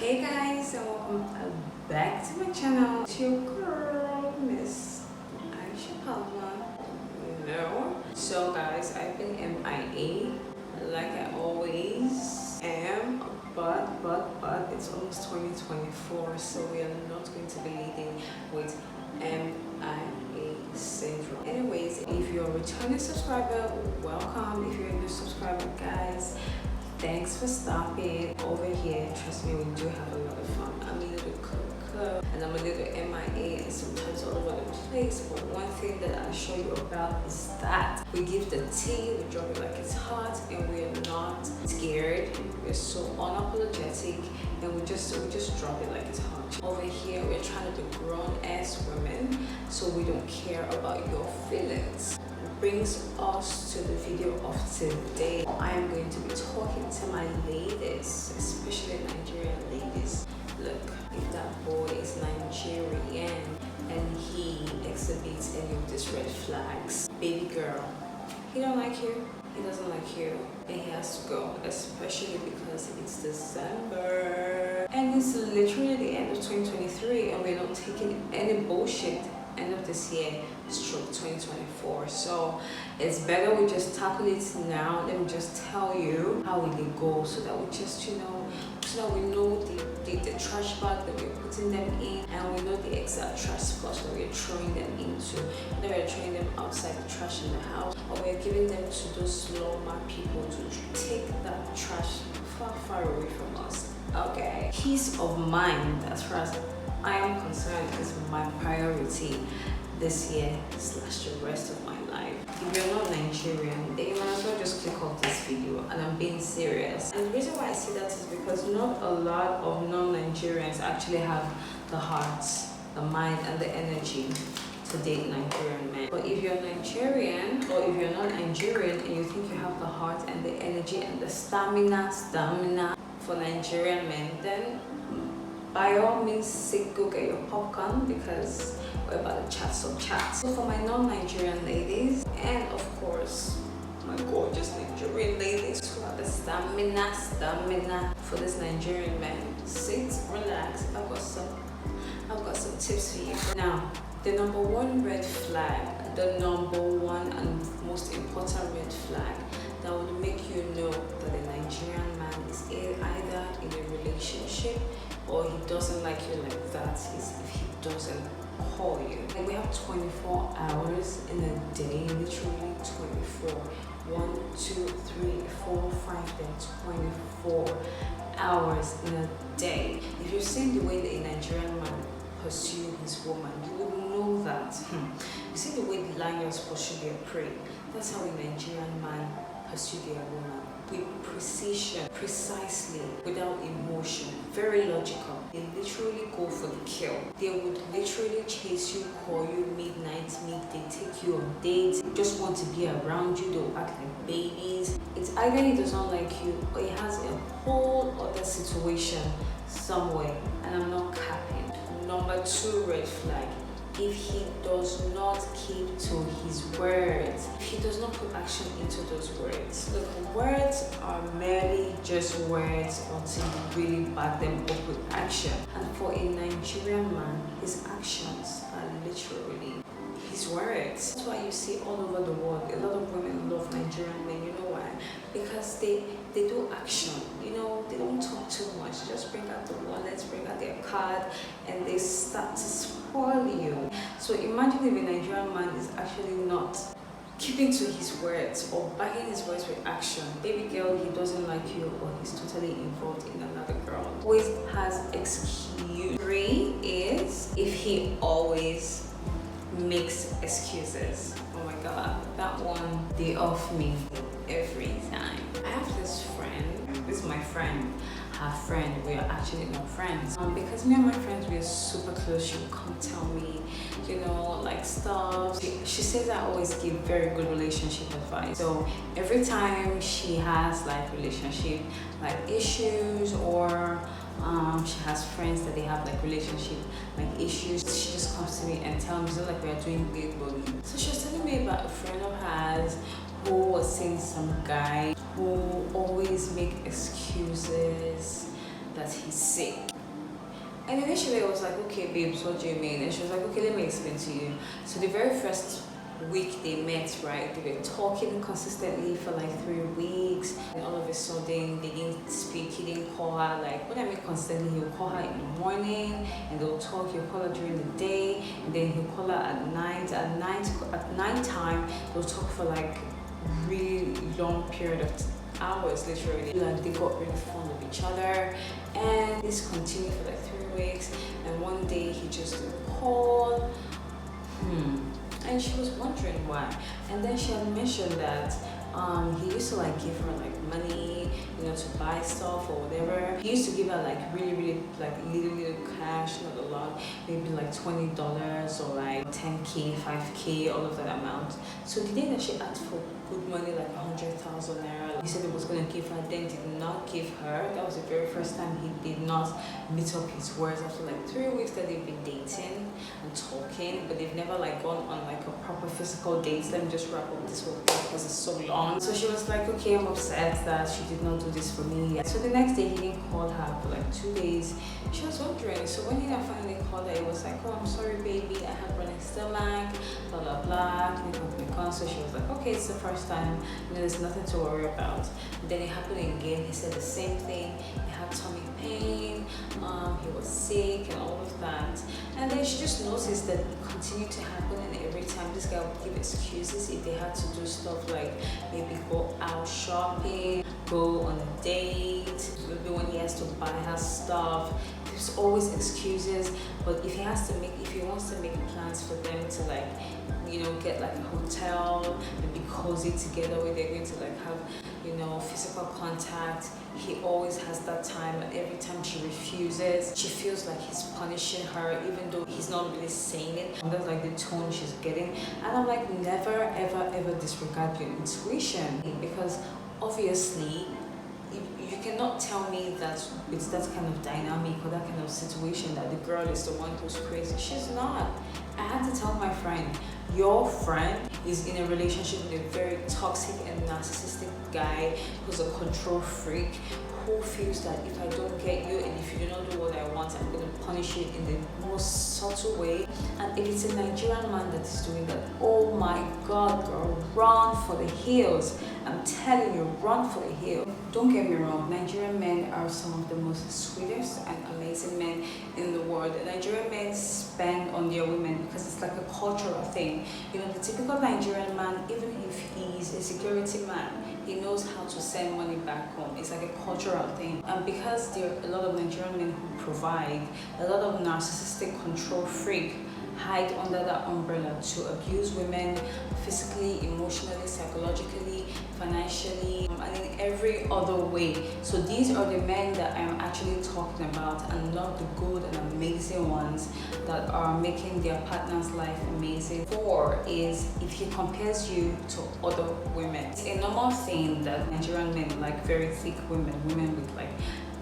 Hey guys, and welcome back to my channel. It's your girl, Miss Aisha Palma. No. So guys, I've been MIA like I always am, but it's almost 2024, so we are not going to be leading with MIA syndrome. Anyways, if you're a returning subscriber, welcome. If you're a new subscriber, guys, thanks for stopping over here. Trust me, we do have a lot of fun. I'm a little cook and I'm a little MIA and sometimes all over the place. But one thing that I'll show you about is that we give the tea, we drop it like it's hot, and we're not scared. We're so unapologetic, and we just drop it like it's hot. Over here, we're trying to be grown-ass women, so we don't care about your feelings. Brings us to the video of today. I am going to be talking to my ladies, especially Nigerian ladies. Look, if that boy is Nigerian and he exhibits any of these red flags, baby girl, he don't like you, he doesn't like you, and he has to go, especially because it's December and it's literally the end of 2023 and we're not taking any bullshit end of this year stroke 2024. So it's better we just tackle it now. Let me just tell you how it will go, so that we just so that we know the trash bag that we're putting them in, and we know the exact trash spots that we're throwing them into, whether we're throwing them outside the trash in the house or we're giving them to those lawman people to take that trash far away from us. Okay, peace of mind, as far as I am concerned, is my priority this year / the rest of my life. If you're not Nigerian, then you might as well just click off this video, and I'm being serious. And the reason why I say that is because not a lot of non-Nigerians actually have the heart, the mind, and the energy to date Nigerian men. But if you're Nigerian, or if you're not Nigerian and you think you have the heart and the energy and the stamina for Nigerian men, then by all means, go get your popcorn, because we're about to chat some chat. So for my non-Nigerian ladies, and of course my gorgeous Nigerian ladies who have the stamina for this Nigerian man, sit, relax. I've got some tips for you. Now, the number one red flag, the number one and most important red flag that would make you know that a Nigerian man is either in a relationship or he doesn't like you like that is if he doesn't call you. And we have 24 hours in a day, literally 24. 1, 2, 3, 4, 5, then 24 hours in a day. If you've seen the way that a Nigerian man pursue his woman, you will know that. You see the way the lions pursue their prey. That's how a Nigerian man pursue their woman. With precision, precisely, without emotion, very logical. They literally go for the kill. They would literally chase you, call you midnight, midday, take you on dates, just want to be around you. They'll act like babies. It's either he does not like you or he has a whole other situation somewhere, and I'm not capping. Number 2 red flag: if he does not keep to his words, if he does not put action into those words. Look, words are merely just words until you really back them up with action. And for a Nigerian man, his actions are literally his words. That's why you see all over the world, a lot of women love Nigerian men. You know why? Because they do action. They don't talk too much. Just bring out the wallets, bring out their card, and they start to spoil you. So imagine if a Nigerian man is actually not keeping to his words or backing his words with action. Baby girl, he doesn't like you, or he's totally involved in another girl. Always has excuse. 3 is if he always makes excuses. Oh my god, that one, they off me every time. I have this friend. This is my friend. Her friend. We are actually not friends. Because me and my friends, we are super close. She will come tell me, like stuff. She says I always give very good relationship advice. So every time she has like relationship like issues, or she has friends that they have like relationship like issues, she just comes to me and tells me, it's not like we are doing big bullying. So she was telling me about a friend of hers who was seeing some guy who always make excuses that he's sick. And initially I was like, okay babes, what do you mean? And she was like, okay, let me explain to you. So the very first week they met, right, they were talking consistently for like 3 weeks, and all of a sudden they didn't speak. He didn't call her. Like, when I mean constantly, he'll call her in the morning and they'll talk. He'll call her during the day, and then he'll call her at night time they'll talk for like really long period of hours, literally. Like, they got really fond of each other, and this continued for like 3 weeks. And one day he just didn't call. And she was wondering why. And then she had mentioned that he used to like give her like money, you know, to buy stuff or whatever. He used to give her like really like little cash, not a lot, maybe like $20 or like 10k, 5k, all of that amount. So the day that she asked for good money, like 100,000 naira, he said he was going to give her, then did not give her. That was the very first time he did not meet up his words. After like 3 weeks that they've been dating and talking, but they've never like gone on like a proper physical date. Let me just wrap up this whole thing because it's so long. So she was like, okay, I'm upset that she did not do this for me. So the next day he didn't call her for like 2 days. She was wondering. So when he finally called her, it was like, oh, I'm sorry baby, I had running stomach, blah blah blah. So she was like, okay, it's the first time, you know, there's nothing to worry about. And then it happened again. He said the same thing. He had tummy pain, he was sick and all of that. And then she just noticed that it continued to happen, and every time this guy would give excuses if they had to do stuff like maybe go out shopping, go on a date, maybe when he has to buy her stuff. There's always excuses. But if he wants to make plans for them to like, you know, get like a hotel and be cozy together where they're going to like have, you know, physical contact, he always has that time. And every time she refuses, she feels like he's punishing her, even though he's not really saying it. And that's like the tone she's getting. And I'm like, never ever disregard your intuition, because obviously you cannot tell me that it's that kind of dynamic or that kind of situation that the girl is the one who's crazy. She's not. I had to tell my friend, your friend is in a relationship with a very toxic and narcissistic guy who's a control freak, who feels that if I don't get you and if you do not do what I want, I'm going to punish you in the most subtle way. And if it's a Nigerian man that is doing that, oh my God, girl, run for the hills. I'm telling you, run for the hills. Don't get me wrong, Nigerian men are some of the most sweetest and amazing men in the world. Nigerian men spend on their women because it's like a cultural thing. You know, the typical Nigerian man, even if he's a security man, he knows how to send money back home. It's like a cultural thing. And because there are a lot of Nigerian men who provide, a lot of narcissistic control freak hide under that umbrella to abuse women physically, emotionally, psychologically, financially, and in every other way. So these are the men that I'm actually talking about, and not the good and amazing ones that are making their partner's life amazing. 4 is if he compares you to other women. It's a normal thing that Nigerian men like very thick women with like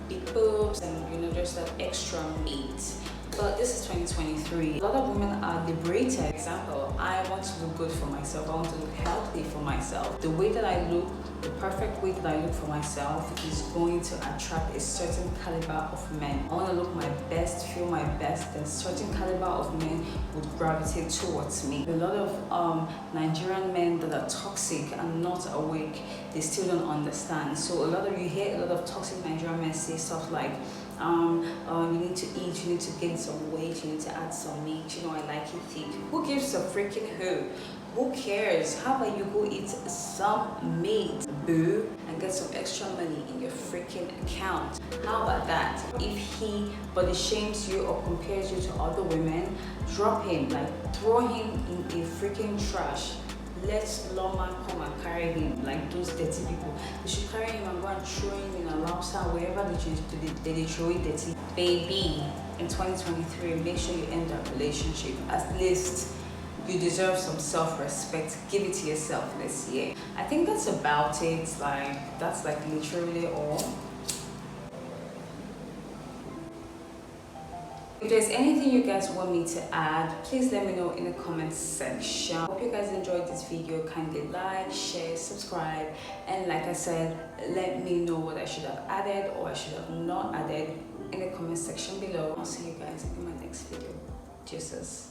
big boobs and, you know, just that extra meat. But this is 2023. A lot of women are liberated. Example, I want to look good for myself. I want to look healthy for myself. The way that I look, the perfect way that I look for myself is going to attract a certain caliber of men. I want to look my best, feel my best, then certain caliber of men would gravitate towards me. A lot of Nigerian men that are toxic and not awake, they still don't understand. So you hear a lot of toxic Nigerian men say stuff like, you need to eat, you need to gain some weight, you need to add some meat, you know, I like it thick. Who gives a freaking who? Who cares? How about you go eat some meat, boo, and get some extra money in your freaking account? How about that? If he body shames you or compares you to other women, drop him, like throw him in a freaking trash. Let lawman come and carry him, like those dirty people. They should carry him and go and throw him in a lobster, wherever they throw it dirty. Baby, in 2023, make sure you end that relationship. At least you deserve some self-respect. Give it to yourself this year. I think that's about it. Like, that's like literally all. If there's anything you guys want me to add, please let me know in the comment section. Hope you guys enjoyed this video. Kindly like, share, subscribe, and like I said, let me know what I should have added or I should have not added in the comment section below. I'll see you guys in my next video. Deuces.